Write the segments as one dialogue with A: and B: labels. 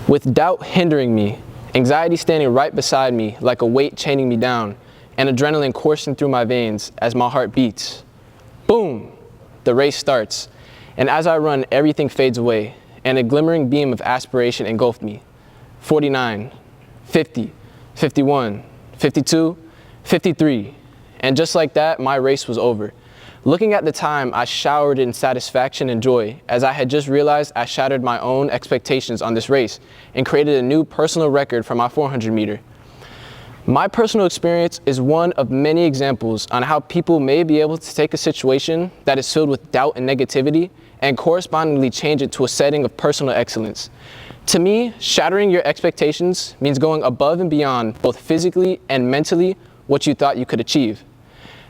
A: With doubt hindering me, anxiety standing right beside me like a weight chaining me down, and adrenaline coursing through my veins as my heart beats. Boom! The race starts, and as I run, everything fades away, and a glimmering beam of aspiration engulfed me. 49, 50, 51, 52, 53, and just like that, my race was over. Looking at the time, I showered in satisfaction and joy as I had just realized I shattered my own expectations on this race and created a new personal record for my 400 meter. My personal experience is one of many examples on how people may be able to take a situation that is filled with doubt and negativity and correspondingly change it to a setting of personal excellence. To me, shattering your expectations means going above and beyond both physically and mentally what you thought you could achieve.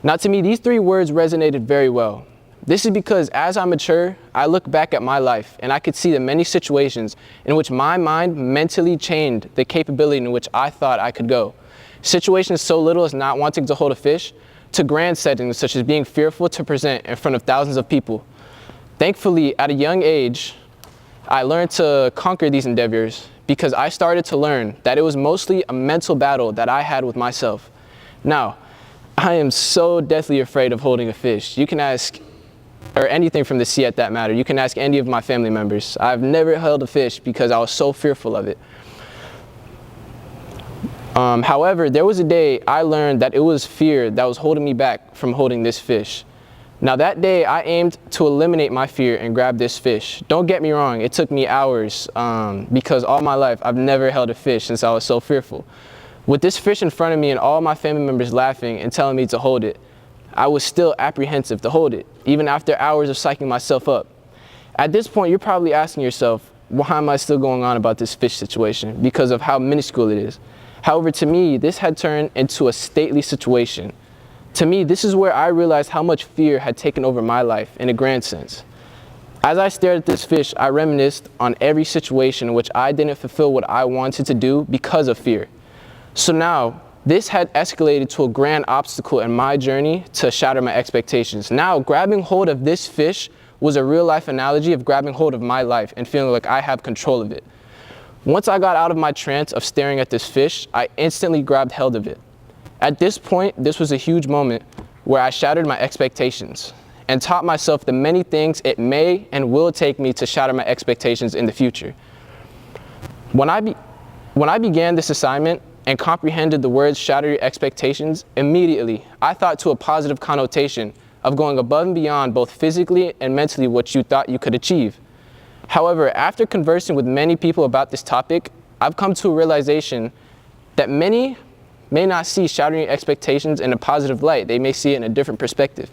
A: Now, to me, these three words resonated very well. This is because as I mature, I look back at my life and I could see the many situations in which my mind mentally chained the capability in which I thought I could go. Situations so little as not wanting to hold a fish, to grand settings such as being fearful to present in front of thousands of people. Thankfully, at a young age, I learned to conquer these endeavors because I started to learn that it was mostly a mental battle that I had with myself. Now, I am so deathly afraid of holding a fish. You can ask, or anything from the sea at that matter, you can ask any of my family members. I've never held a fish because I was so fearful of it. However, there was a day I learned that it was fear that was holding me back from holding this fish. Now that day I aimed to eliminate my fear and grab this fish. Don't get me wrong, it took me hours because all my life I've never held a fish since I was so fearful. With this fish in front of me and all my family members laughing and telling me to hold it, I was still apprehensive to hold it, even after hours of psyching myself up. At this point, you're probably asking yourself, why am I still going on about this fish situation? Because of how minuscule it is. However, to me, this had turned into a stately situation. To me, this is where I realized how much fear had taken over my life in a grand sense. As I stared at this fish, I reminisced on every situation in which I didn't fulfill what I wanted to do because of fear. So now, this had escalated to a grand obstacle in my journey to shatter my expectations. Now, grabbing hold of this fish was a real-life analogy of grabbing hold of my life and feeling like I have control of it. Once I got out of my trance of staring at this fish, I instantly grabbed hold of it. At this point, this was a huge moment where I shattered my expectations and taught myself the many things it may and will take me to shatter my expectations in the future. When I began this assignment and comprehended the words shatter your expectations, immediately I thought to a positive connotation of going above and beyond both physically and mentally what you thought you could achieve. However, after conversing with many people about this topic, I've come to a realization that many may not see shattering your expectations in a positive light. They may see it in a different perspective.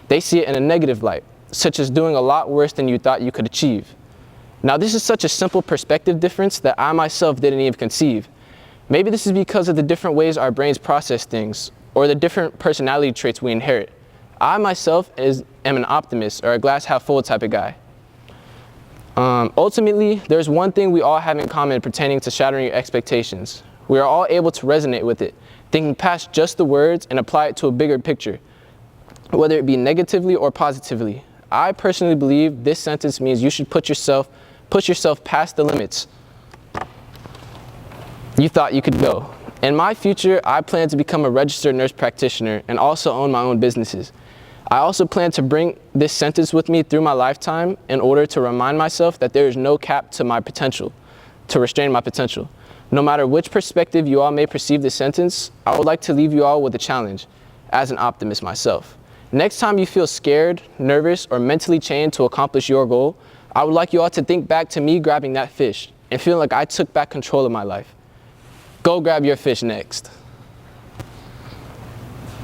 A: They see it in a negative light, such as doing a lot worse than you thought you could achieve. Now, this is such a simple perspective difference that I myself didn't even conceive. Maybe this is because of the different ways our brains process things, or the different personality traits we inherit. I myself am an optimist or a glass half full type of guy. Ultimately, there's one thing we all have in common pertaining to shattering your expectations. We are all able to resonate with it, thinking past just the words and apply it to a bigger picture, whether it be negatively or positively. I personally believe this sentence means you should push yourself past the limits you thought you could go. In my future, I plan to become a registered nurse practitioner and also own my own businesses. I also plan to bring this sentence with me through my lifetime in order to remind myself that there is no cap to my potential, to restrain my potential. No matter which perspective you all may perceive this sentence, I would like to leave you all with a challenge, as an optimist myself. Next time you feel scared, nervous, or mentally chained to accomplish your goal, I would like you all to think back to me grabbing that fish and feeling like I took back control of my life. Go grab your fish next.